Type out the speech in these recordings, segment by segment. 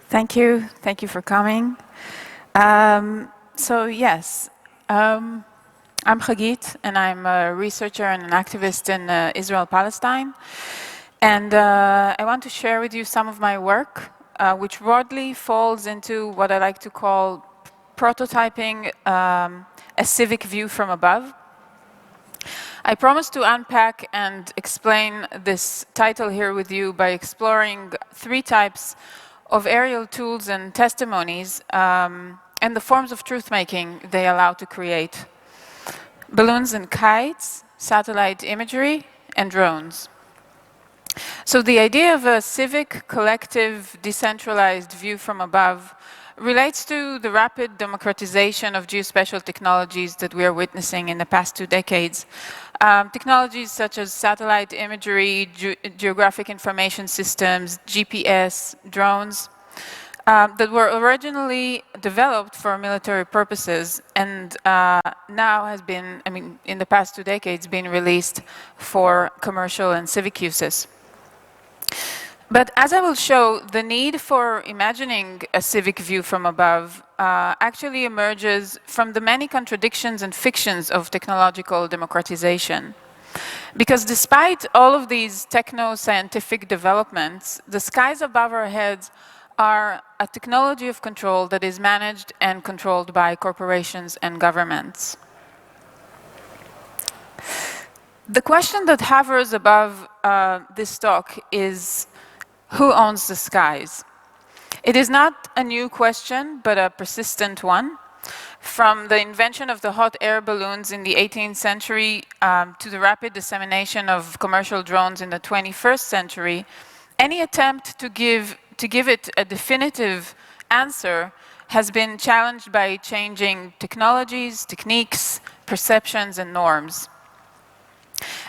Thank you for coming. So yes, I'm Hagit, and I'm a researcher and an activist in Israel-Palestine. And I want to share with you some of my work, which broadly falls into what I like to call prototyping a civic view from above. I promise to unpack and explain this title here with you by exploring three types of aerial tools and testimonies and the forms of truth-making they allow to create: balloons and kites, satellite imagery, and drones. So the idea of a civic, collective, decentralized view from above relates to the rapid democratization of geospatial technologies that we are witnessing in the past 2 decades. Technologies such as satellite imagery, geographic information systems, GPS, drones, that were originally developed for military purposes and now has been, in the past 2 decades, been released for commercial and civic uses. But as I will show, the need for imagining a civic view from above actually emerges from the many contradictions and fictions of technological democratization. Because despite all of these techno-scientific developments, the skies above our heads are a technology of control that is managed and controlled by corporations and governments. The question that hovers above this talk is, who owns the skies? It is not a new question, but a persistent one. From the invention of the hot air balloons in the 18th century to the rapid dissemination of commercial drones in the 21st century, any attempt to give it a definitive answer has been challenged by changing technologies, techniques, perceptions, and norms.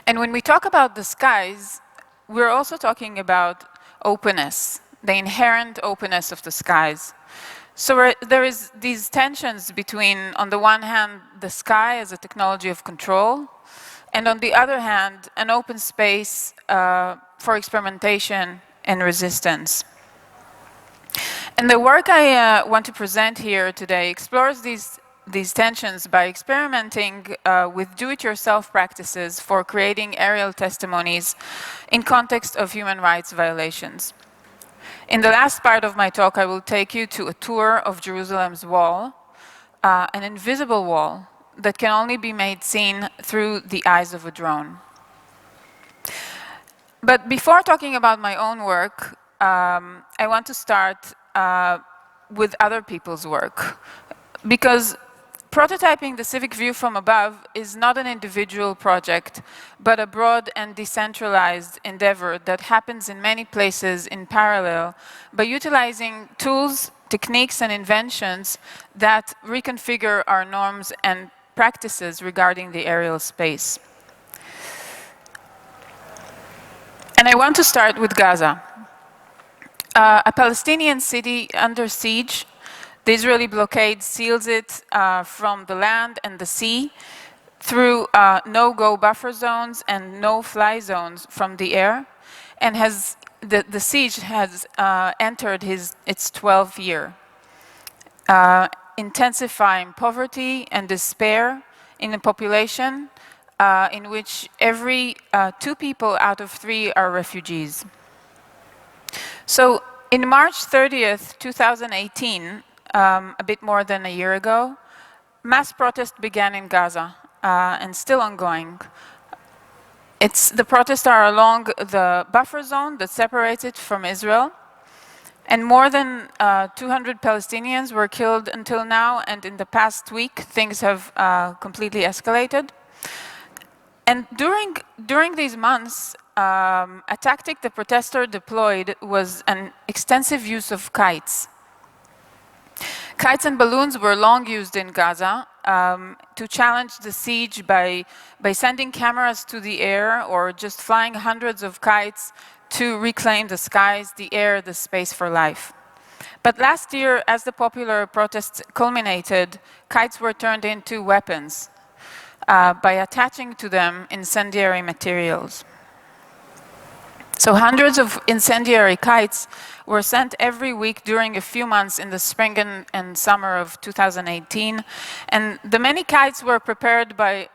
And when we talk about the skies, we're also talking about openness, the inherent openness of the skies. So there is these tensions between, on the one hand, the sky as a technology of control, and on the other hand, an open space for experimentation and resistance. And the work I want to present here today explores these tensions by experimenting with do-it-yourself practices for creating aerial testimonies in context of human rights violations. In the last part of my talk, I will take you to a tour of Jerusalem's wall, an invisible wall that can only be made seen through the eyes of a drone. But before talking about my own work, I want to start with other people's work, because prototyping the civic view from above is not an individual project, but a broad and decentralized endeavor that happens in many places in parallel by utilizing tools, techniques, and inventions that reconfigure our norms and practices regarding the aerial space. And I want to start with Gaza, a Palestinian city under siege. The Israeli blockade seals it from the land and the sea through no-go buffer zones and no-fly zones from the air, and the siege has entered its 12th year, intensifying poverty and despair in a population in which every 2 people out of 3 are refugees. So in March 30th, 2018, a bit more than a year ago, mass protest began in Gaza and still ongoing. The protests are along the buffer zone that separates it from Israel, and more than 200 Palestinians were killed until now, and in the past week things have completely escalated. And during these months, a tactic the protesters deployed was an extensive use of kites. Kites and balloons were long used in Gaza to challenge the siege by sending cameras to the air or just flying hundreds of kites to reclaim the skies, the air, the space for life. But last year, as the popular protests culminated, kites were turned into weapons by attaching to them incendiary materials. So hundreds of incendiary kites were sent every week during a few months in the spring and summer of 2018. And the many kites were prepared by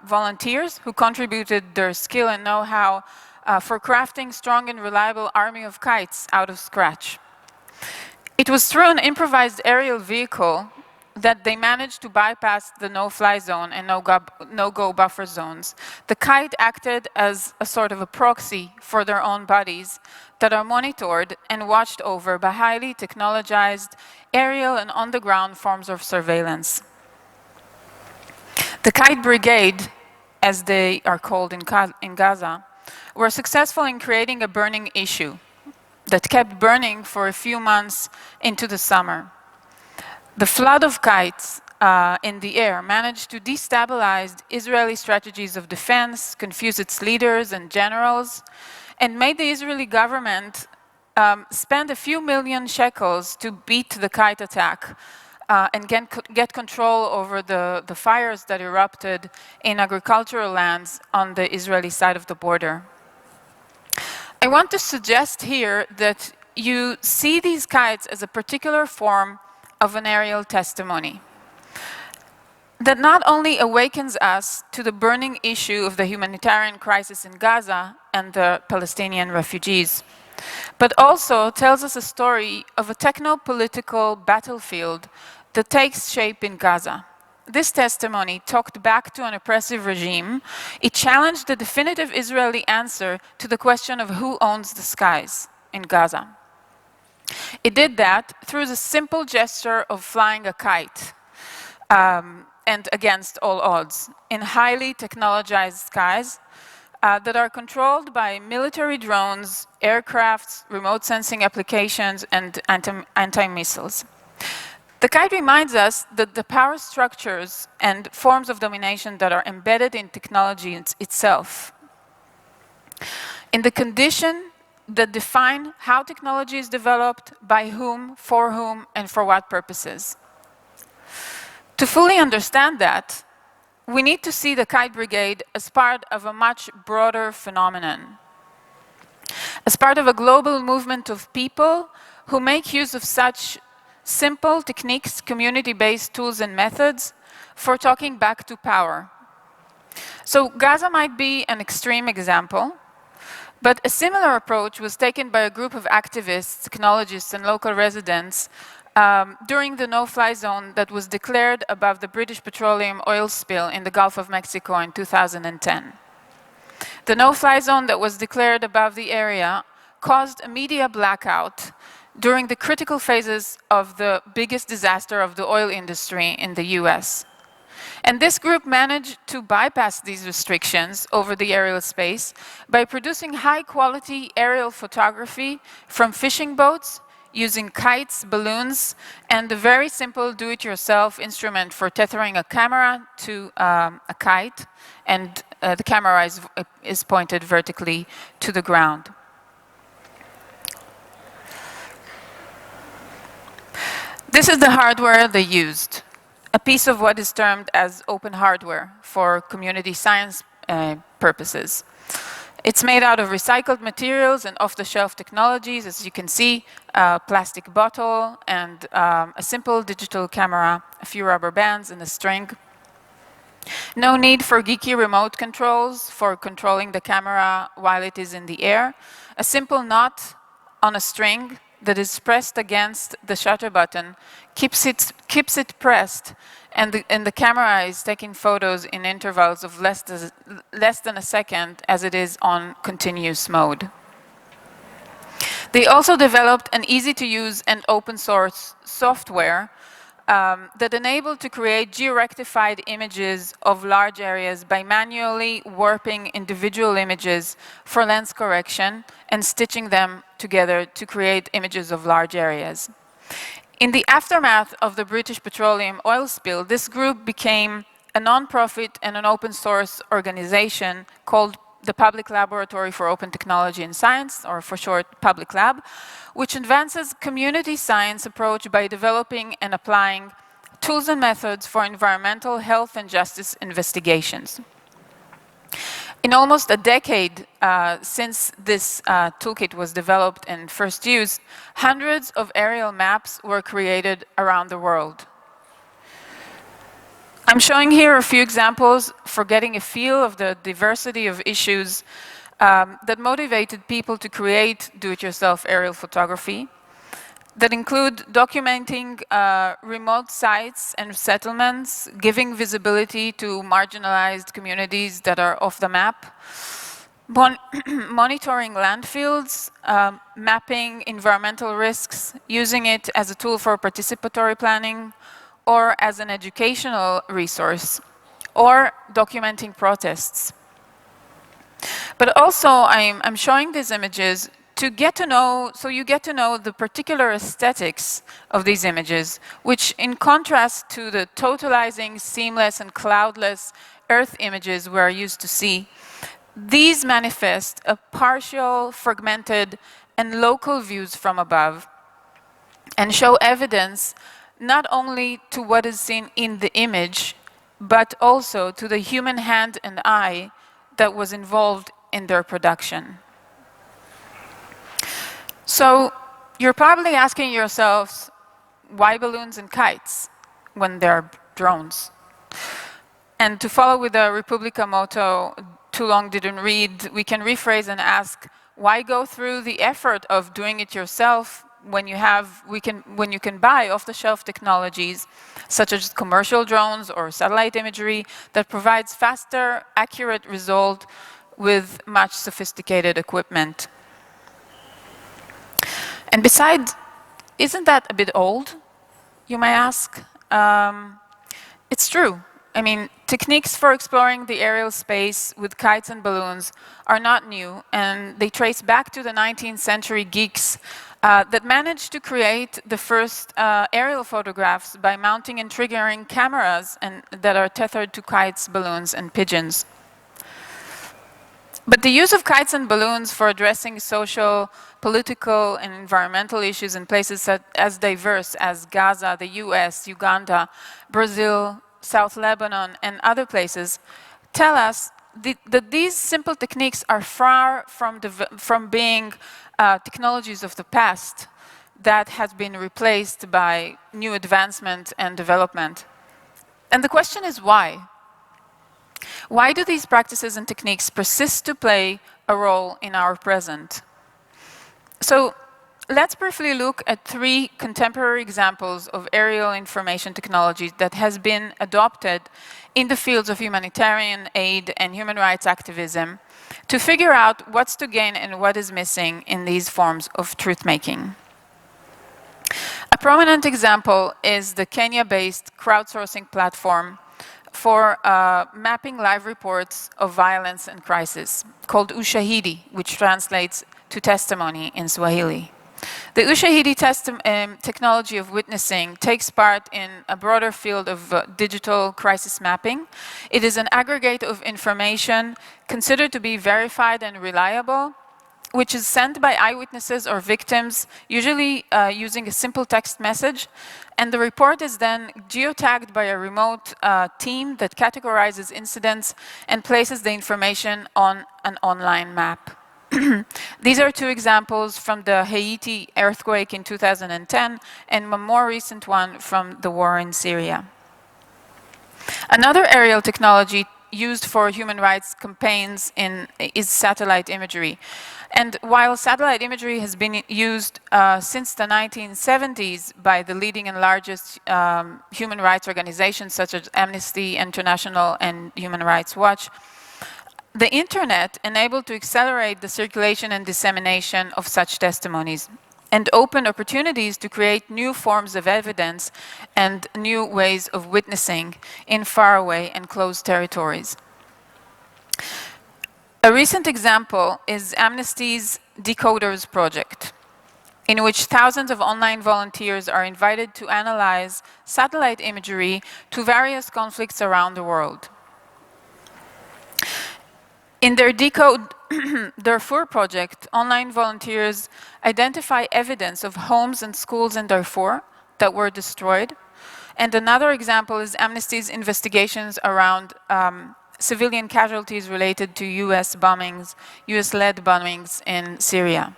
volunteers who contributed their skill and know-how for crafting strong and reliable army of kites out of scratch. It was through an improvised aerial vehicle that they managed to bypass the no-fly zone and no-go buffer zones. The kite acted as a sort of a proxy for their own bodies that are monitored and watched over by highly technologized aerial and on-the-ground forms of surveillance. The Kite Brigade, as they are called in Gaza, were successful in creating a burning issue that kept burning for a few months into the summer. The flood of kites in the air managed to destabilize Israeli strategies of defense, confuse its leaders and generals, and made the Israeli government spend a few million shekels to beat the kite attack and get control over the fires that erupted in agricultural lands on the Israeli side of the border. I want to suggest here that you see these kites as a particular form of an aerial testimony that not only awakens us to the burning issue of the humanitarian crisis in Gaza and the Palestinian refugees, but also tells us a story of a techno-political battlefield that takes shape in Gaza. This testimony talked back to an oppressive regime. It challenged the definitive Israeli answer to the question of who owns the skies in Gaza. It did that through the simple gesture of flying a kite, and against all odds, in highly technologized skies that are controlled by military drones, aircrafts, remote sensing applications, and anti-missiles. The kite reminds us that the power structures and forms of domination that are embedded in technology itself, in the condition that define how technology is developed, by whom, and for what purposes. To fully understand that, we need to see the Kite Brigade as part of a much broader phenomenon, as part of a global movement of people who make use of such simple techniques, community-based tools and methods for talking back to power. So Gaza might be an extreme example, but a similar approach was taken by a group of activists, technologists, and local residents during the no-fly zone that was declared above the British petroleum oil spill in the Gulf of Mexico in 2010. The no-fly zone that was declared above the area caused a media blackout during the critical phases of the biggest disaster of the oil industry in the US. And this group managed to bypass these restrictions over the aerial space by producing high-quality aerial photography from fishing boats, using kites, balloons, and a very simple do-it-yourself instrument for tethering a camera to a kite, and the camera is pointed vertically to the ground. This is the hardware they used, a piece of what is termed as open hardware for community science purposes. It's made out of recycled materials and off-the-shelf technologies, as you can see, a plastic bottle and a simple digital camera, a few rubber bands and a string. No need for geeky remote controls for controlling the camera while it is in the air. A simple knot on a string that is pressed against the shutter button keeps it pressed, and the camera is taking photos in intervals of less than a second as it is on continuous mode. They also developed an easy-to-use and open-source software that enabled to create geo-rectified images of large areas by manually warping individual images for lens correction and stitching them together to create images of large areas. In the aftermath of the British petroleum oil spill, this group became a non-profit and an open source organization called the Public Laboratory for Open Technology and Science, or for short, Public Lab, which advances community science approach by developing and applying tools and methods for environmental, health, and justice investigations. In almost a decade since this toolkit was developed and first used, hundreds of aerial maps were created around the world. I'm showing here a few examples for getting a feel of the diversity of issues that motivated people to create do-it-yourself aerial photography, that include documenting remote sites and settlements, giving visibility to marginalized communities that are off the map, monitoring landfills, mapping environmental risks, using it as a tool for participatory planning, or as an educational resource, or documenting protests. But also, I'm showing these images to get to know, so you get to know the particular aesthetics of these images, which in contrast to the totalizing, seamless, and cloudless Earth images we're used to see, these manifest a partial, fragmented, and local views from above, and show evidence not only to what is seen in the image, but also to the human hand and eye that was involved in their production. So you're probably asking yourselves, why balloons and kites when they're drones? And to follow with the Republica motto, too long didn't read, we can rephrase and ask, why go through the effort of doing it yourself when you can buy off-the-shelf technologies such as commercial drones or satellite imagery that provides faster, accurate result with much sophisticated equipment? And besides, isn't that a bit old, you may ask? It's true. I mean, techniques for exploring the aerial space with kites and balloons are not new, and they trace back to the 19th century geeks that managed to create the first aerial photographs by mounting and triggering cameras that are tethered to kites, balloons, and pigeons. But the use of kites and balloons for addressing social, political, and environmental issues in places as diverse as Gaza, the US, Uganda, Brazil, South Lebanon, and other places tell us that these simple techniques are far from being technologies of the past that has been replaced by new advancement and development. And the question is why? Why do these practices and techniques persist to play a role in our present? So let's briefly look at 3 contemporary examples of aerial information technology that has been adopted in the fields of humanitarian aid and human rights activism to figure out what's to gain and what is missing in these forms of truth-making. A prominent example is the Kenya-based crowdsourcing platform for mapping live reports of violence and crisis, called Ushahidi, which translates to testimony in Swahili. The Ushahidi technology of witnessing takes part in a broader field of digital crisis mapping. It is an aggregate of information considered to be verified and reliable, which is sent by eyewitnesses or victims, usually using a simple text message. And the report is then geotagged by a remote team that categorizes incidents and places the information on an online map. These are 2 examples from the Haiti earthquake in 2010 and a more recent one from the war in Syria. Another aerial technology used for human rights campaigns is satellite imagery. And while satellite imagery has been used since the 1970s by the leading and largest human rights organizations such as Amnesty International and Human Rights Watch, the internet enabled to accelerate the circulation and dissemination of such testimonies and open opportunities to create new forms of evidence and new ways of witnessing in faraway and closed territories. A recent example is Amnesty's Decoders project. in which thousands of online volunteers are invited to analyze satellite imagery to various conflicts around the world. In their Decode Darfur project, online volunteers identify evidence of homes and schools in Darfur that were destroyed. And another example is Amnesty's investigations around civilian casualties related to US-led bombings in Syria.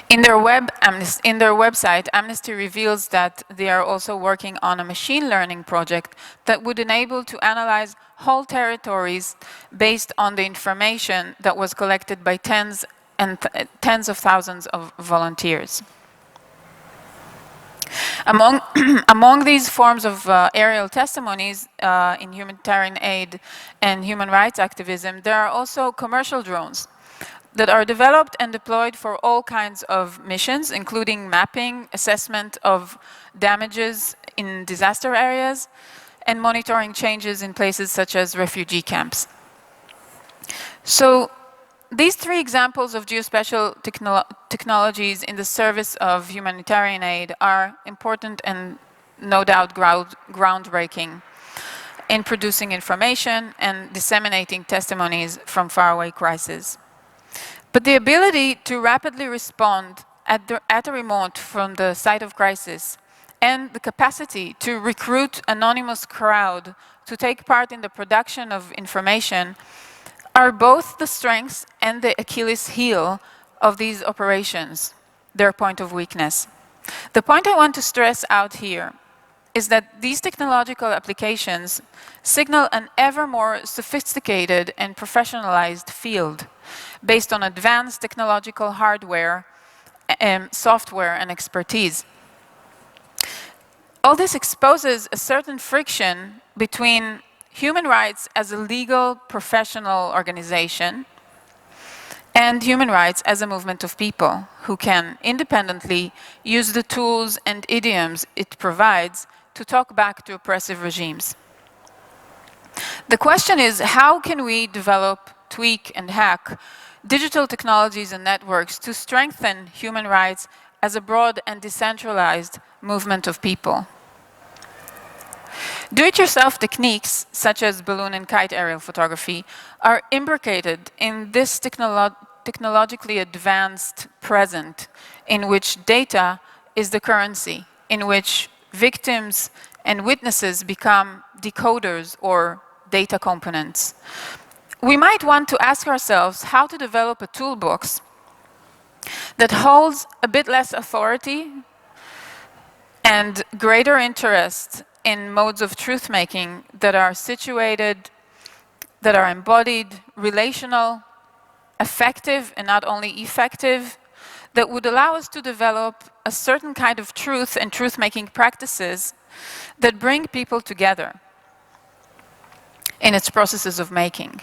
In their website, Amnesty reveals that they are also working on a machine learning project that would enable to analyze whole territories based on the information that was collected by tens of thousands of volunteers. Among these forms of aerial testimonies in humanitarian aid and human rights activism, there are also commercial drones that are developed and deployed for all kinds of missions, including mapping, assessment of damages in disaster areas, and monitoring changes in places such as refugee camps. So these three examples of geospatial technologies in the service of humanitarian aid are important and no doubt groundbreaking in producing information and disseminating testimonies from faraway crises. But the ability to rapidly respond at a remote from the site of crisis and the capacity to recruit anonymous crowd to take part in the production of information are both the strengths and the Achilles heel of these operations, their point of weakness. The point I want to stress out here is that these technological applications signal an ever more sophisticated and professionalized field based on advanced technological hardware, software, and expertise. All this exposes a certain friction between human rights as a legal professional organization and human rights as a movement of people who can independently use the tools and idioms it provides to talk back to oppressive regimes. The question is, how can we develop, tweak, and hack digital technologies and networks to strengthen human rights as a broad and decentralized movement of people? Do-it-yourself techniques, such as balloon and kite aerial photography, are imbricated in this technologically advanced present in which data is the currency, in which victims and witnesses become decoders or data components. We might want to ask ourselves how to develop a toolbox that holds a bit less authority and greater interest in modes of truth-making that are situated, that are embodied, relational, effective, and not only effective, that would allow us to develop a certain kind of truth and truth-making practices that bring people together in its processes of making.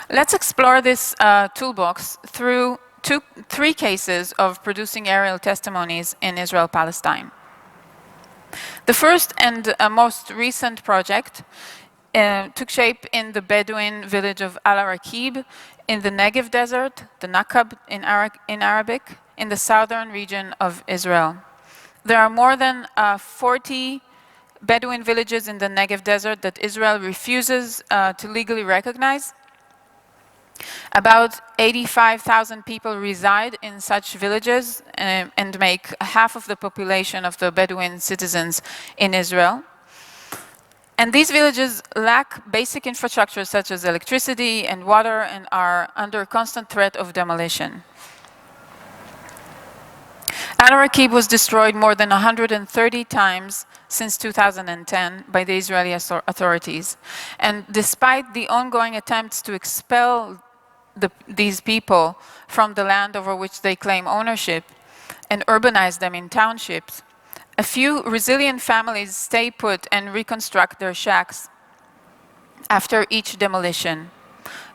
Let's explore this toolbox through three cases of producing aerial testimonies in Israel-Palestine. The first and most recent project took shape in the Bedouin village of Al-Arakib in the Negev desert, the Nakab in Arabic, in the southern region of Israel. There are more than 40 Bedouin villages in the Negev desert that Israel refuses to legally recognize. About 85,000 people reside in such villages and make half of the population of the Bedouin citizens in Israel. And these villages lack basic infrastructure such as electricity and water and are under constant threat of demolition. Al-Arakib was destroyed more than 130 times since 2010 by the Israeli authorities. And despite the ongoing attempts to expel these people from the land over which they claim ownership and urbanize them in townships, a few resilient families stay put and reconstruct their shacks after each demolition,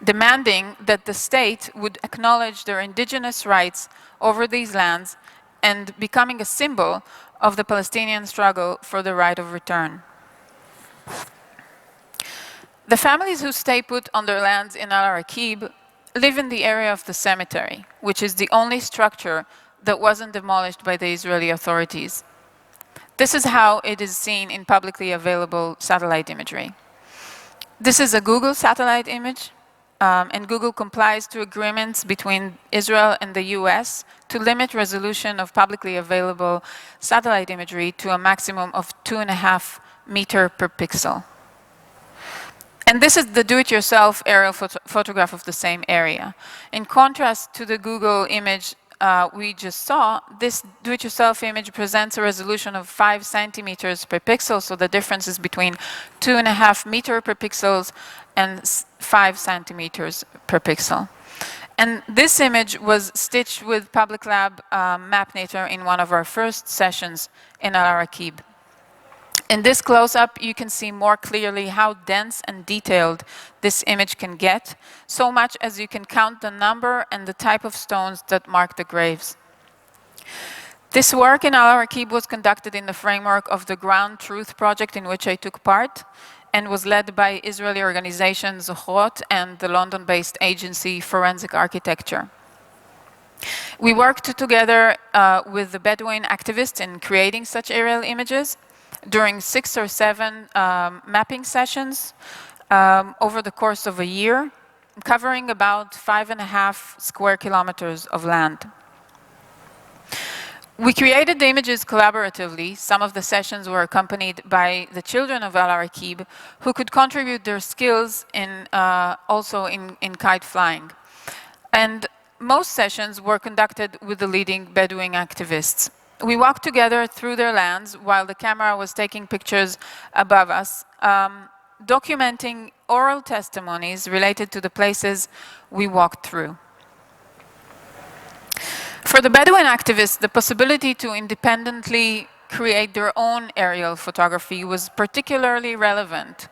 demanding that the state would acknowledge their indigenous rights over these lands and becoming a symbol of the Palestinian struggle for the right of return. The families who stay put on their lands in Al-Arakib live in the area of the cemetery, which is the only structure that wasn't demolished by the Israeli authorities. This is how it is seen in publicly available satellite imagery. This is a Google satellite image, and Google complies to agreements between Israel and the US to limit resolution of publicly available satellite imagery to a maximum of 2.5 meters per pixel. And this is the do-it-yourself aerial photograph of the same area. In contrast to the Google image we just saw, this do-it-yourself image presents a resolution of 5 centimeters per pixel, so the difference is between 2.5 meters per pixels and 5 centimeters per pixel. And this image was stitched with Public Lab MapNator in one of our first sessions in Al-Araqib. In this close-up, you can see more clearly how dense and detailed this image can get, so much as you can count the number and the type of stones that mark the graves. This work in Al-Araqib was conducted in the framework of the Ground Truth project in which I took part, and was led by Israeli organization Zochrot and the London-based agency Forensic Architecture. We worked together with the Bedouin activists in creating such aerial images during 6 or 7 mapping sessions over the course of a year, covering about 5.5 square kilometers of land. We created the images collaboratively. Some of the sessions were accompanied by the children of Al-Araqib, who could contribute their skills also in kite flying. And most sessions were conducted with the leading Bedouin activists. We walked together through their lands while the camera was taking pictures above us, documenting oral testimonies related to the places we walked through. For the Bedouin activists, the possibility to independently create their own aerial photography was particularly relevant,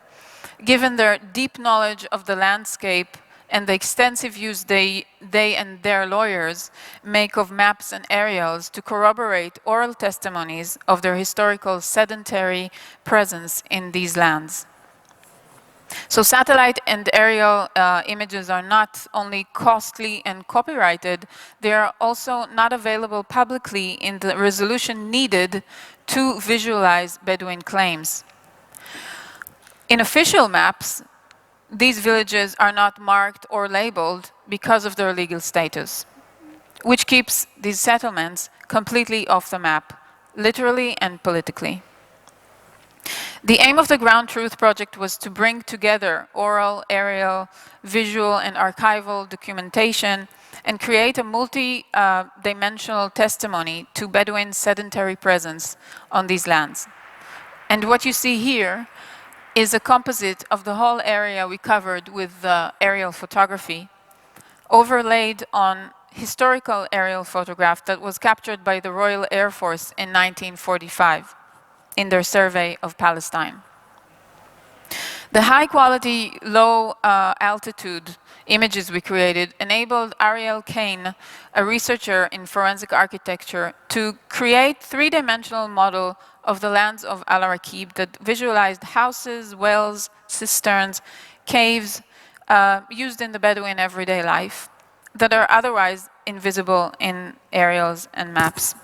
given their deep knowledge of the landscape and the extensive use they and their lawyers make of maps and aerials to corroborate oral testimonies of their historical sedentary presence in these lands. So satellite and aerial images are not only costly and copyrighted, they are also not available publicly in the resolution needed to visualize Bedouin claims. In official maps, these villages are not marked or labeled because of their legal status, which keeps these settlements completely off the map, literally and politically. The aim of the Ground Truth project was to bring together oral, aerial, visual, and archival documentation and create a multi-dimensional testimony to Bedouin sedentary presence on these lands. And what you see here is a composite of the whole area we covered with aerial photography, overlaid on historical aerial photograph that was captured by the Royal Air Force in 1945 in their survey of Palestine. The high-quality, low-altitude images we created enabled Ariel Kane, a researcher in forensic architecture, to create a 3-dimensional model of the lands of Al-Araqib that visualized houses, wells, cisterns, caves used in the Bedouin everyday life that are otherwise invisible in aerials and maps.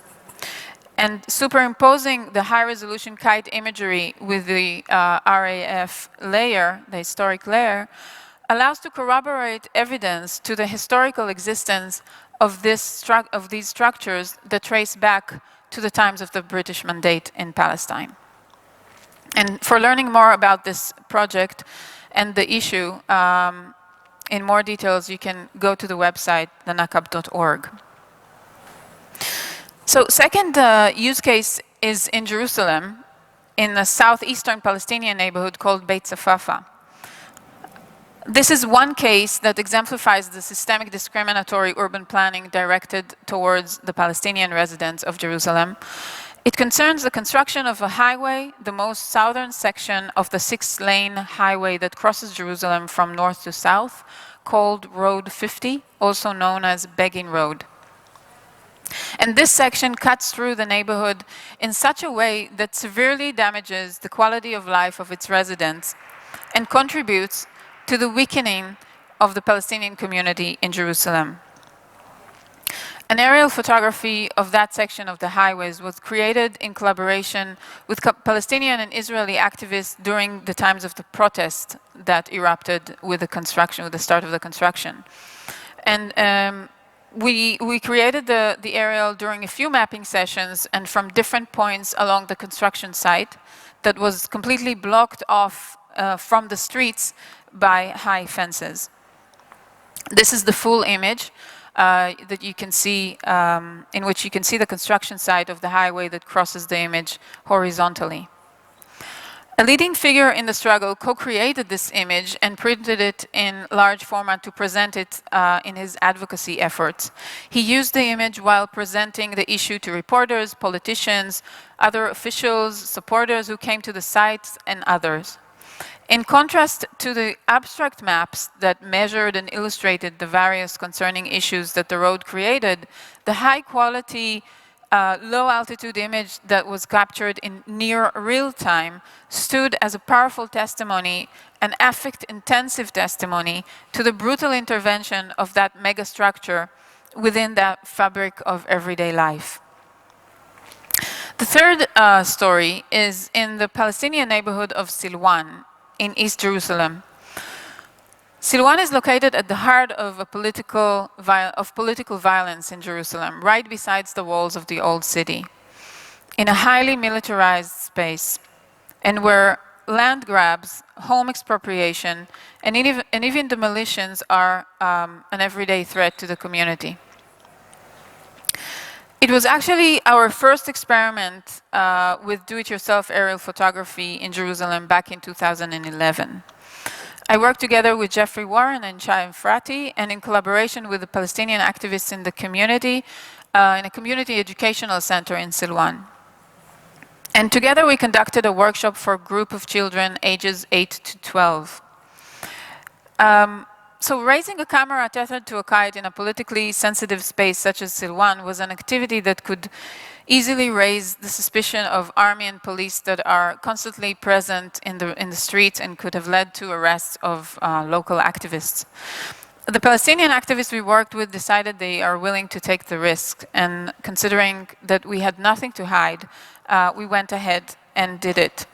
And superimposing the high-resolution kite imagery with the RAF layer, the historic layer, allows to corroborate evidence to the historical existence of these structures that trace back to the times of the British Mandate in Palestine. And for learning more about this project and the issue in more details, you can go to the website, thenakab.org. So second use case is in Jerusalem, in a southeastern Palestinian neighborhood called Beit Safafa. This is one case that exemplifies the systemic discriminatory urban planning directed towards the Palestinian residents of Jerusalem. It concerns the construction of a highway, the most southern section of the 6-lane highway that crosses Jerusalem from north to south, called Road 50, also known as Begin Road. And this section cuts through the neighborhood in such a way that severely damages the quality of life of its residents and contributes to the weakening of the Palestinian community in Jerusalem. An aerial photography of that section of the highways was created in collaboration with Palestinian and Israeli activists during the times of the protest that erupted with the start of the construction. And we created the aerial during a few mapping sessions and from different points along the construction site that was completely blocked off from the streets by high fences. This is the full image that you can see, in which you can see the construction site of the highway that crosses the image horizontally. A leading figure in the struggle co-created this image and printed it in large format to present it in his advocacy efforts. He used the image while presenting the issue to reporters, politicians, other officials, supporters who came to the site, and others. In contrast to the abstract maps that measured and illustrated the various concerning issues that the road created, the high-quality, low-altitude image that was captured in near real time stood as a powerful testimony, an affect-intensive testimony, to the brutal intervention of that megastructure within that fabric of everyday life. The third story is in the Palestinian neighborhood of Silwan in East Jerusalem. Silwan is located at the heart of political violence in Jerusalem, right beside the walls of the old city, in a highly militarized space, and where land grabs, home expropriation, and even demolitions are an everyday threat to the community. It was actually our first experiment with do-it-yourself aerial photography in Jerusalem back in 2011. I worked together with Jeffrey Warren and Chaim Frati, and in collaboration with the Palestinian activists in the community, in a community educational center in Silwan. And together we conducted a workshop for a group of children ages 8 to 12. So raising a camera tethered to a kite in a politically sensitive space such as Silwan was an activity that could easily raise the suspicion of army and police that are constantly present in the streets and could have led to arrests of local activists. The Palestinian activists we worked with decided they are willing to take the risk, and considering that we had nothing to hide, we went ahead and did it.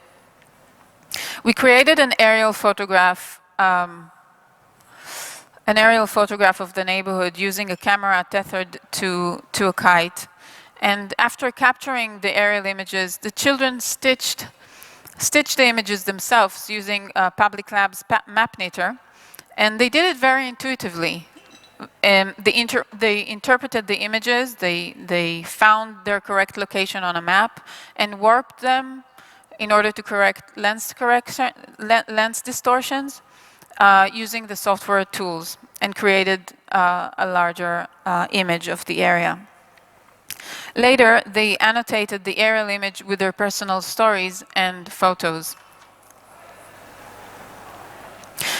We created an aerial photograph of the neighborhood using a camera tethered to a kite. And after capturing the aerial images, the children stitched the images themselves using publica's map knitter. And they did it very intuitively. They interpreted the images, they found their correct location on a map and warped them in order to correct lens distortions. Using the software tools, and created a larger image of the area. Later, they annotated the aerial image with their personal stories and photos.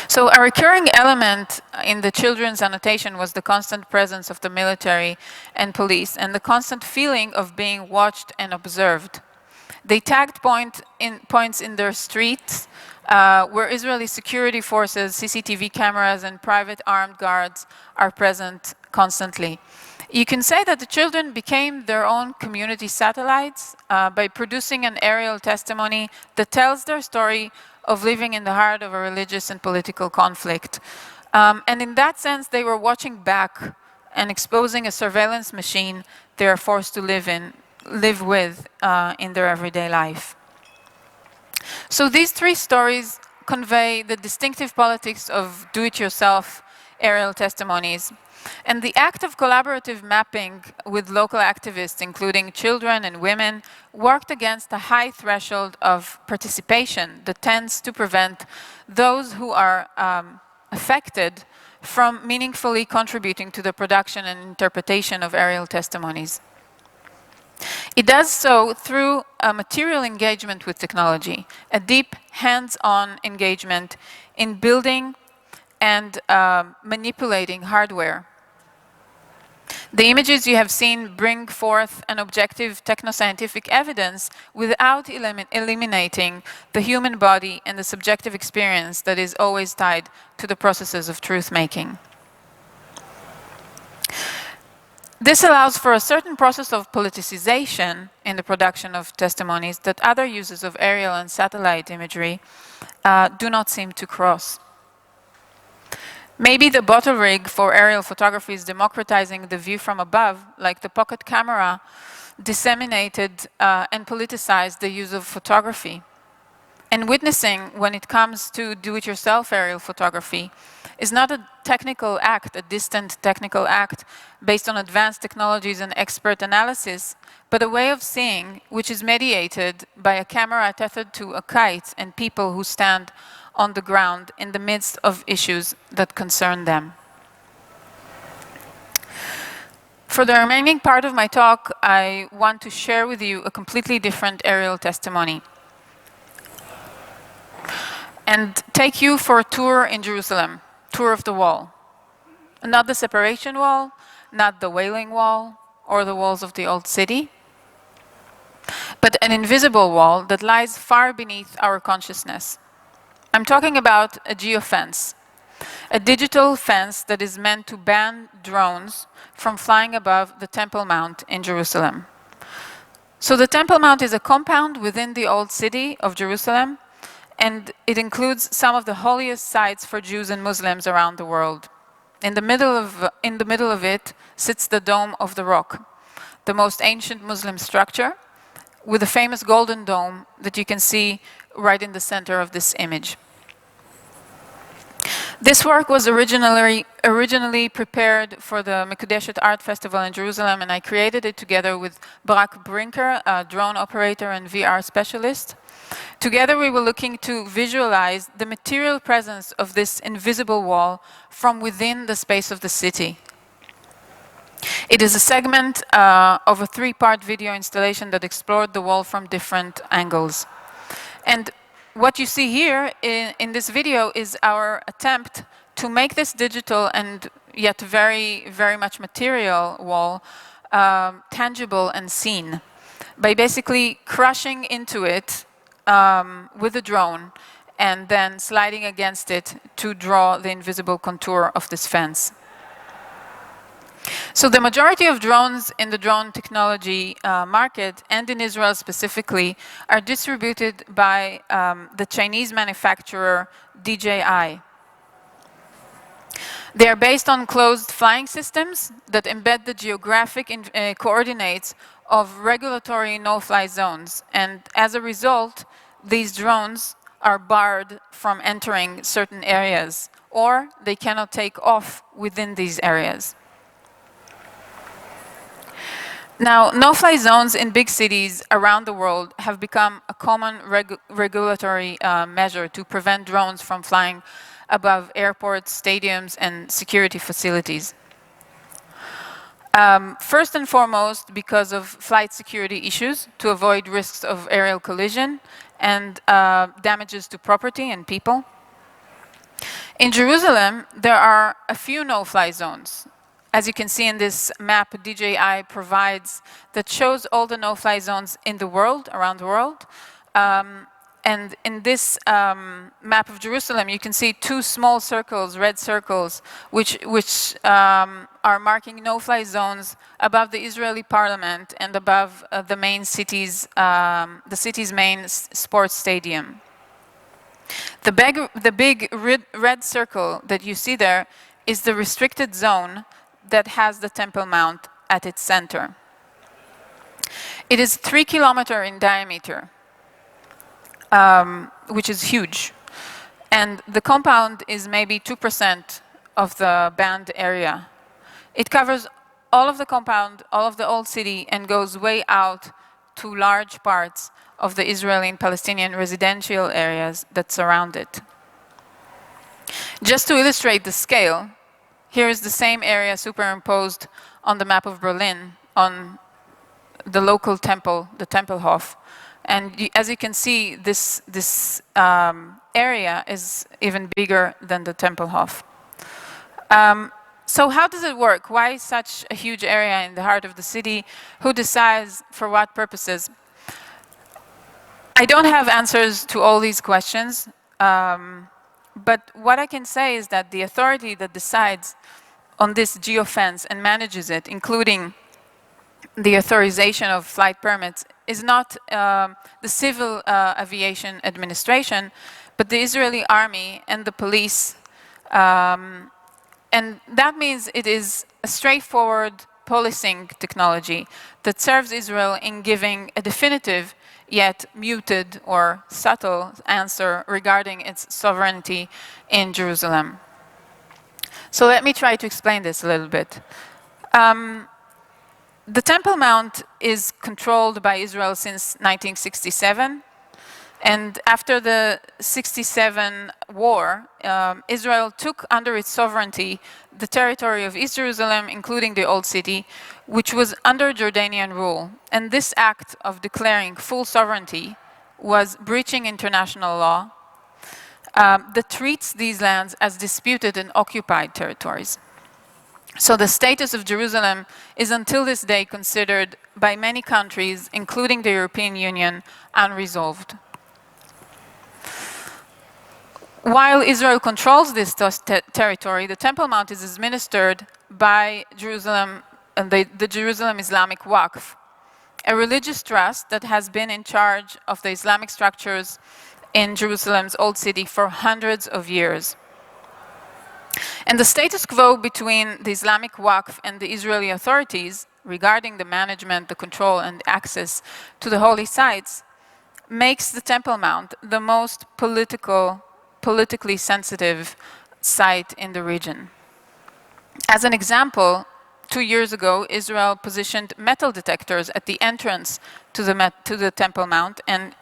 So a recurring element in the children's annotation was the constant presence of the military and police, and the constant feeling of being watched and observed. They tagged points in their streets, where Israeli security forces, CCTV cameras, and private armed guards are present constantly. You can say that the children became their own community satellites by producing an aerial testimony that tells their story of living in the heart of a religious and political conflict. And in that sense, they were watching back and exposing a surveillance machine they are forced to live with in their everyday life. So these three stories convey the distinctive politics of do-it-yourself aerial testimonies. And the act of collaborative mapping with local activists, including children and women, worked against a high threshold of participation that tends to prevent those who are affected from meaningfully contributing to the production and interpretation of aerial testimonies. It does so through a material engagement with technology, a deep hands-on engagement in building and manipulating hardware. The images you have seen bring forth an objective technoscientific evidence without eliminating the human body and the subjective experience that is always tied to the processes of truth-making. This allows for a certain process of politicization in the production of testimonies that other uses of aerial and satellite imagery do not seem to cross. Maybe the bottle rig for aerial photography is democratizing the view from above, like the pocket camera disseminated and politicized the use of photography. And witnessing, when it comes to do-it-yourself aerial photography, is not a technical act, a distant technical act based on advanced technologies and expert analysis, but a way of seeing which is mediated by a camera tethered to a kite and people who stand on the ground in the midst of issues that concern them. For the remaining part of my talk, I want to share with you a completely different aerial testimony and take you for a tour in Jerusalem, tour of the wall. Not the separation wall, not the Wailing Wall, or the walls of the old city, but an invisible wall that lies far beneath our consciousness. I'm talking about a geofence, a digital fence that is meant to ban drones from flying above the Temple Mount in Jerusalem. So the Temple Mount is a compound within the old city of Jerusalem, and it includes some of the holiest sites for Jews and Muslims around the world. In the middle of it sits the Dome of the Rock, the most ancient Muslim structure, with the famous golden dome that you can see right in the center of this image. This work was originally prepared for the Mekudeshet Art Festival in Jerusalem, and I created it together with Barak Brinker, a drone operator and VR specialist. Together we were looking to visualize the material presence of this invisible wall from within the space of the city. It is a segment of a 3-part video installation that explored the wall from different angles. And what you see here in this video is our attempt to make this digital and yet very, very much material wall tangible and seen by basically crushing into it with a drone and then sliding against it to draw the invisible contour of this fence. So the majority of drones in the drone technology market, and in Israel specifically, are distributed by the Chinese manufacturer DJI. They are based on closed flying systems that embed the geographic coordinates of regulatory no-fly zones, and as a result, these drones are barred from entering certain areas, or they cannot take off within these areas. Now, no-fly zones in big cities around the world have become a common regulatory measure to prevent drones from flying above airports, stadiums, and security facilities. First and foremost, because of flight security issues, to avoid risks of aerial collision and damages to property and people. In Jerusalem, there are a few no-fly zones. As you can see in this map DJI provides that shows all the no-fly zones in the world, around the world. And in this map of Jerusalem, you can see 2 small circles, red circles, which are marking no-fly zones above the Israeli parliament and above the city's main sports stadium. The big red circle that you see there is the restricted zone that has the Temple Mount at its center. It is 3 kilometers in diameter, which is huge. And the compound is maybe 2% of the banned area. It covers all of the compound, all of the old city, and goes way out to large parts of the Israeli and Palestinian residential areas that surround it. Just to illustrate the scale, here is the same area superimposed on the map of Berlin, on the local temple, the Tempelhof. And as you can see, this area is even bigger than the Tempelhof. So how does it work? Why such a huge area in the heart of the city? Who decides for what purposes? I don't have answers to all these questions, but what I can say is that the authority that decides on this geofence and manages it, including the authorization of flight permits, is not the Civil Aviation Administration, but the Israeli army and the police. And that means it is a straightforward policing technology that serves Israel in giving a definitive yet muted or subtle answer regarding its sovereignty in Jerusalem. So let me try to explain this a little bit. The Temple Mount is controlled by Israel since 1967. And after the 1967 war, Israel took under its sovereignty the territory of East Jerusalem, including the Old City, which was under Jordanian rule. And this act of declaring full sovereignty was breaching international law that treats these lands as disputed and occupied territories. So the status of Jerusalem is until this day considered by many countries, including the European Union, unresolved. While Israel controls this territory, the Temple Mount is administered by Jerusalem, the Jerusalem Islamic Waqf, a religious trust that has been in charge of the Islamic structures in Jerusalem's Old City for hundreds of years. And the status quo between the Islamic Waqf and the Israeli authorities regarding the management, the control, and access to the holy sites makes the Temple Mount the most politically sensitive site in the region. As an example, 2 years ago, Israel positioned metal detectors at the entrance to the Temple Mount and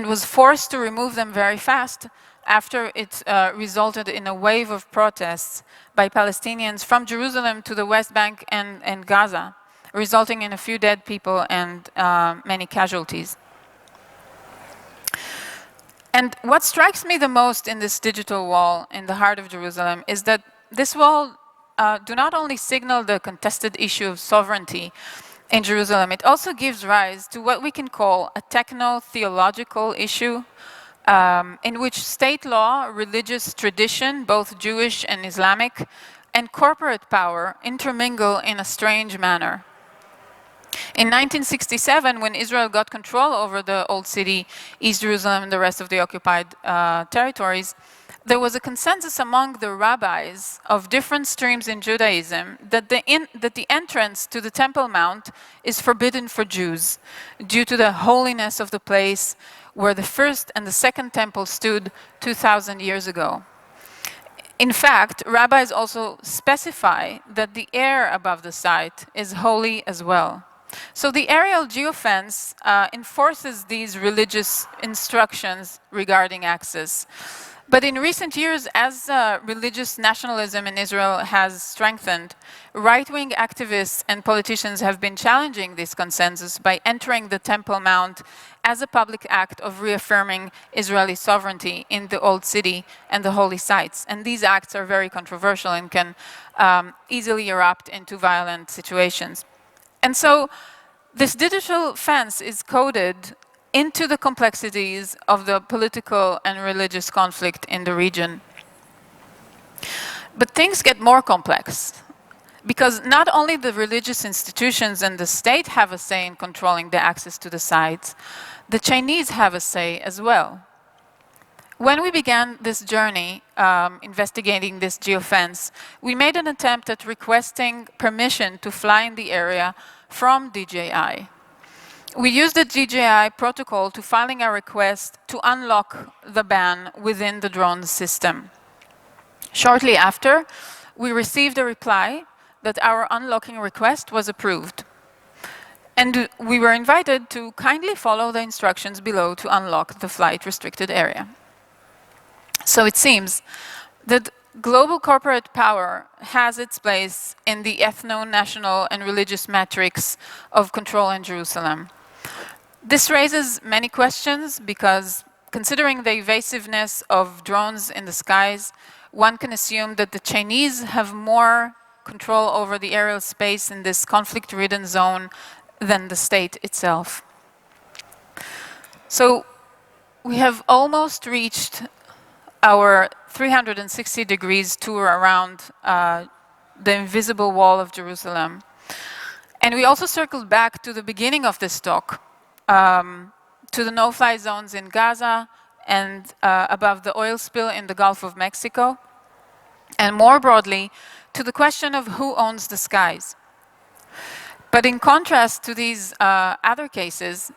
was forced to remove them very fast after it resulted in a wave of protests by Palestinians from Jerusalem to the West Bank and Gaza, resulting in a few dead people and many casualties. And what strikes me the most in this digital wall in the heart of Jerusalem is that this wall do not only signal the contested issue of sovereignty in Jerusalem, it also gives rise to what we can call a techno-theological issue in which state law, religious tradition, both Jewish and Islamic, and corporate power intermingle in a strange manner. In 1967, when Israel got control over the Old City, East Jerusalem, and the rest of the occupied territories, there was a consensus among the rabbis of different streams in Judaism that the entrance to the Temple Mount is forbidden for Jews due to the holiness of the place where the first and the second temple stood 2,000 years ago. In fact, rabbis also specify that the air above the site is holy as well. So the aerial geofence enforces these religious instructions regarding access. But in recent years, as religious nationalism in Israel has strengthened, right-wing activists and politicians have been challenging this consensus by entering the Temple Mount as a public act of reaffirming Israeli sovereignty in the Old City and the holy sites. And these acts are very controversial and can easily erupt into violent situations. And so this digital fence is coded into the complexities of the political and religious conflict in the region. But things get more complex, because not only the religious institutions and the state have a say in controlling the access to the sites, the Chinese have a say as well. When we began this journey, investigating this geofence, we made an attempt at requesting permission to fly in the area from DJI. We used the DJI protocol to filing a request to unlock the ban within the drone system. Shortly after, we received a reply that our unlocking request was approved. And we were invited to kindly follow the instructions below to unlock the flight-restricted area. So it seems that global corporate power has its place in the ethno-national and religious matrix of control in Jerusalem. This raises many questions because, considering the evasiveness of drones in the skies, one can assume that the Chinese have more control over the aerial space in this conflict-ridden zone than the state itself. So we have almost reached our 360 degrees tour around the invisible wall of Jerusalem. And we also circled back to the beginning of this talk, to the no-fly zones in Gaza and above the oil spill in the Gulf of Mexico, and more broadly, to the question of who owns the skies. But in contrast to these other cases,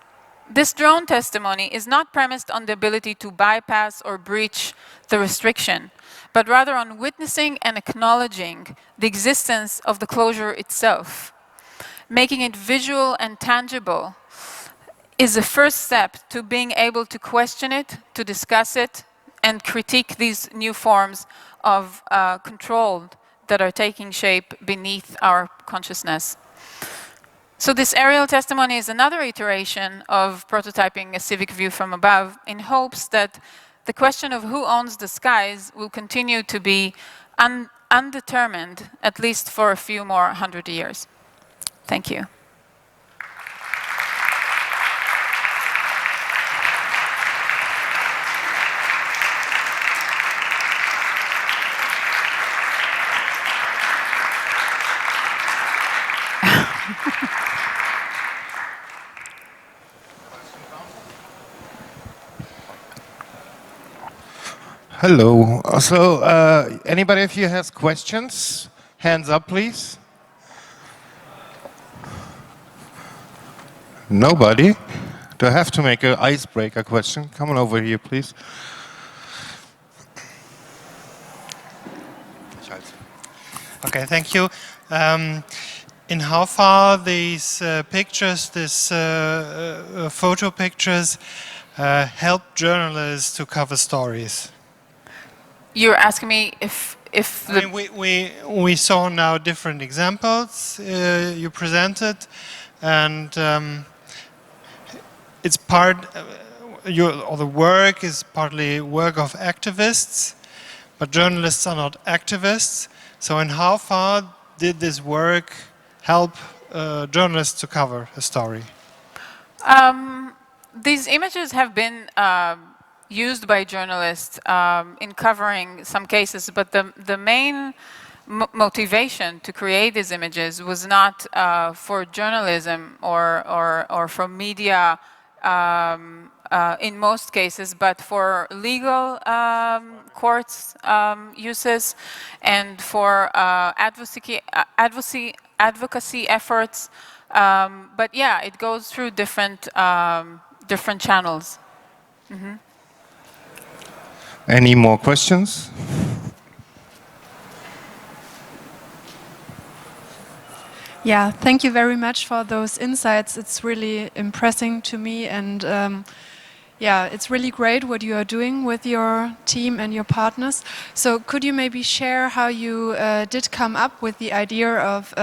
this drone testimony is not premised on the ability to bypass or breach the restriction, but rather on witnessing and acknowledging the existence of the closure itself. Making it visual and tangible is the first step to being able to question it, to discuss it, and critique these new forms of control that are taking shape beneath our consciousness. So this aerial testimony is another iteration of prototyping a civic view from above in hopes that the question of who owns the skies will continue to be undetermined, at least for a few more 100 years. Thank you. Hello. So, anybody of you has questions? Hands up, please. Nobody? Do I have to make an icebreaker question? Come on over here, please. Okay, thank you. In how far these pictures, these photo pictures, help journalists to cover stories? You're asking me if I mean, we saw now different examples you presented, and it's part or the work is partly work of activists, but journalists are not activists. So, in how far did this work help journalists to cover a story? These images have been used by journalists in covering some cases, but the main motivation to create these images was not for journalism or for media in most cases, but for legal courts uses and for advocacy efforts. But yeah, it goes through different channels. Mm-hmm. Any more questions? Yeah, thank you very much for those insights. It's really impressive to me, and yeah, it's really great what you are doing with your team and your partners. So could you maybe share how you did come up with the idea of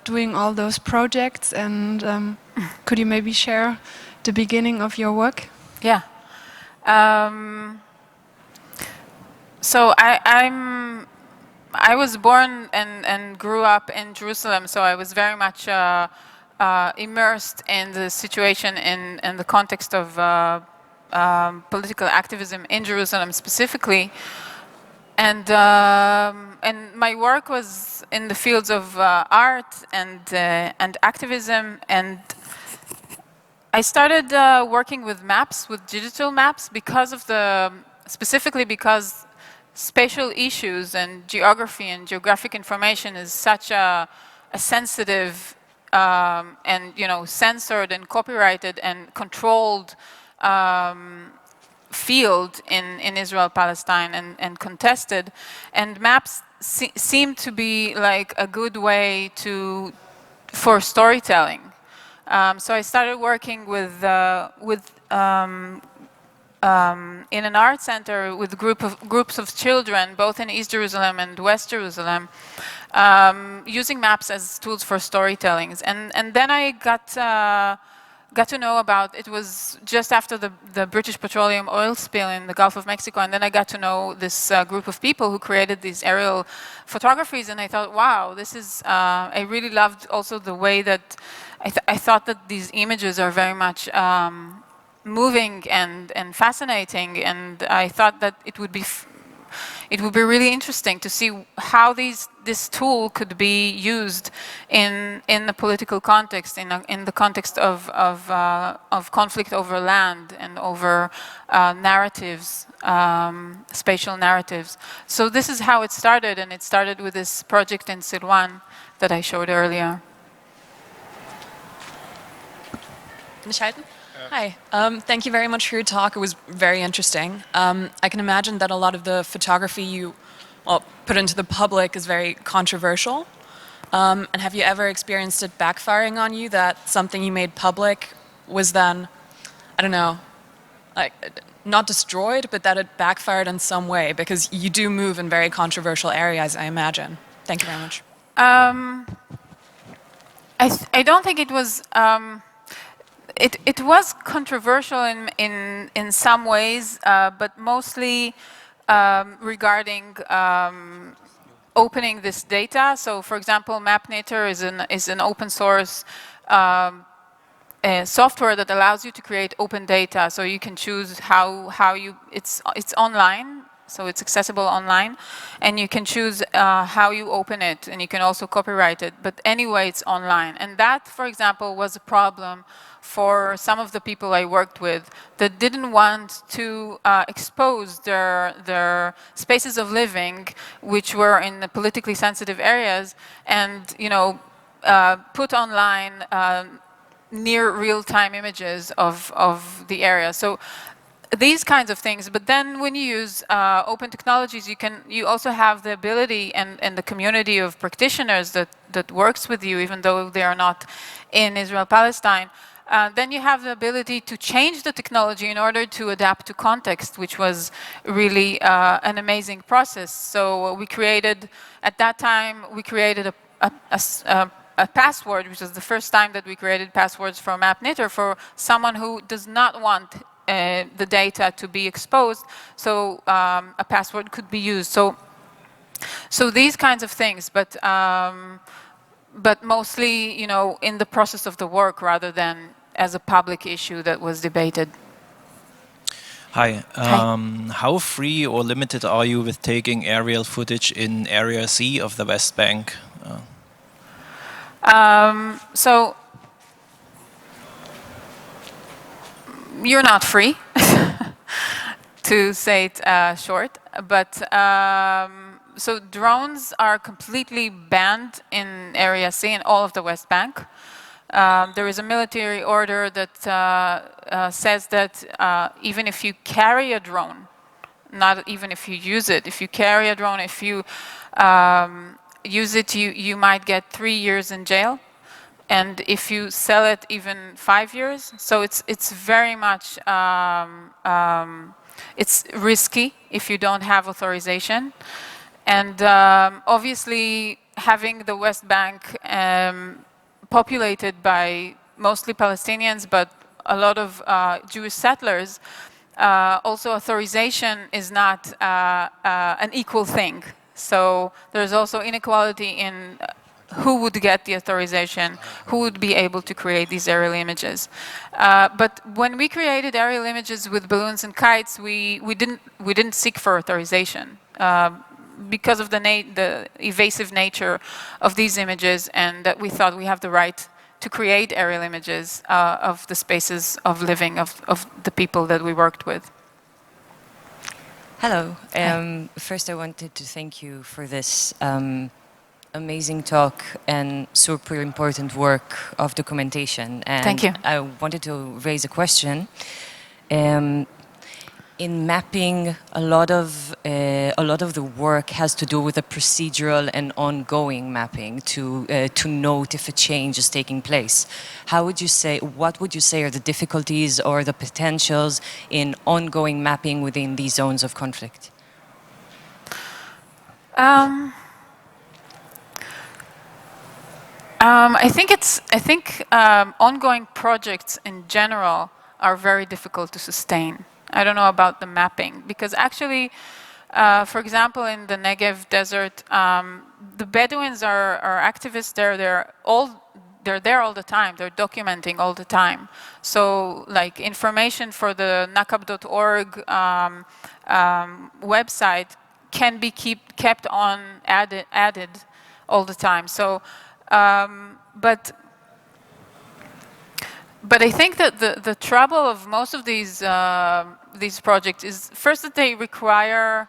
doing all those projects, and could you maybe share the beginning of your work? Yeah. So I was born and grew up in Jerusalem, so I was very much immersed in the situation in the context of political activism in Jerusalem specifically, and my work was in the fields of art and activism, and I started working with maps, with digital maps, specifically because spatial issues and geography and geographic information is such a sensitive and censored and copyrighted and controlled field in Israel-Palestine and contested, and maps seem to be like a good way for storytelling. So I started working in an art center with groups of children, both in East Jerusalem and West Jerusalem, using maps as tools for storytelling. And then I got got to know about, it was just after the British petroleum oil spill in the Gulf of Mexico, and then I got to know this group of people who created these aerial photographies, and I thought, wow, this is, I really loved also the way that, I thought that these images are very much moving and fascinating, and I thought that it would be really interesting to see how this tool could be used in the political context, in the context of conflict over land and over narratives, spatial narratives. So this is how it started, and it started with this project in Silwan that I showed earlier. Hi, thank you very much for your talk. It was very interesting. I can imagine that a lot of the photography you put into the public is very controversial. And have you ever experienced it backfiring on you, that something you made public was then, I don't know, like not destroyed, but that it backfired in some way? Because you do move in very controversial areas, I imagine. Thank you very much. I don't think it was... It was controversial in some ways, but mostly regarding opening this data. So, for example, MapKnitter is an open source software that allows you to create open data. So you can choose how you it's online. So it's accessible online, and you can choose how you open it, and you can also copyright it. But anyway, it's online, and that, for example, was a problem for some of the people I worked with that didn't want to expose their spaces of living, which were in the politically sensitive areas, and put online near real-time images of the area. So these kinds of things. But then when you use open technologies, you also have the ability and the community of practitioners that works with you, even though they are not in Israel-Palestine. Then you have the ability to change the technology in order to adapt to context, which was really an amazing process. So we created, at that time, we created a password, which was the first time that we created passwords for MapKnitter for someone who does not want the data to be exposed, so a password could be used. So these kinds of things, but mostly, in the process of the work rather than as a public issue that was debated. Hi. How free or limited are you with taking aerial footage in Area C of the West Bank? So you're not free, to say it short, but so drones are completely banned in Area C in all of the West Bank. There is a military order that says that even if you carry a drone, not even if you use it, if you carry a drone, if you use it, you might get 3 years in jail. And if you sell it, even 5 years. So it's very much, it's risky if you don't have authorization. And obviously, having the West Bank populated by mostly Palestinians, but a lot of Jewish settlers, also authorization is not an equal thing. So there's also inequality in who would get the authorization, who would be able to create these aerial images. But when we created aerial images with balloons and kites, we didn't seek for authorization because of the evasive nature of these images, and that we thought we have the right to create aerial images of the spaces of living of the people that we worked with. Hello. First, I wanted to thank you for this amazing talk and super important work of documentation. And thank you. I wanted to raise a question. In mapping, a lot of the work has to do with the procedural and ongoing mapping to note if a change is taking place. What would you say are the difficulties or the potentials in ongoing mapping within these zones of conflict? I think ongoing projects in general are very difficult to sustain. I don't know about the mapping, because actually, for example, in the Negev desert, the Bedouins are activists there. They're there all the time. They're documenting all the time. So, like, information for the nakab.org website can be kept on added all the time. So, but I think that the trouble of most of these projects is first that they require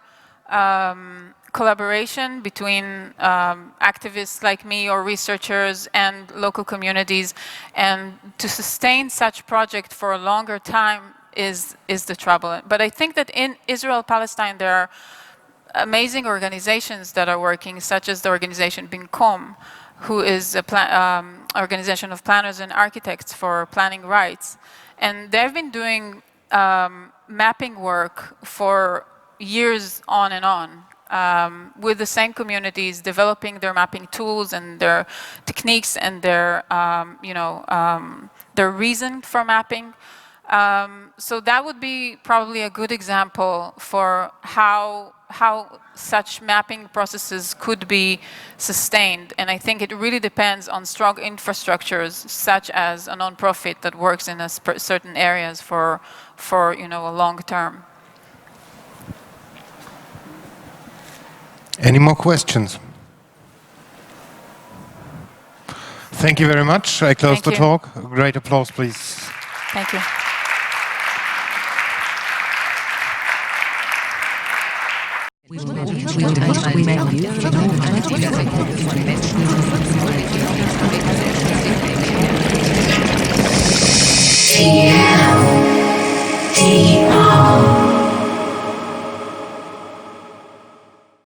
collaboration between activists like me or researchers and local communities, and to sustain such project for a longer time is the trouble. But I think that in Israel-Palestine there are amazing organizations that are working, such as the organization Binkom, who is an organization of planners and architects for planning rights. And they've been doing mapping work for years on and on with the same communities, developing their mapping tools and their techniques and their, their reason for mapping. So that would be probably a good example for how such mapping processes could be sustained. And I think it really depends on strong infrastructures, such as a non-profit that works in certain areas for a long term. Any more questions? Thank you very much. I close the talk. A great applause, please. Thank you. We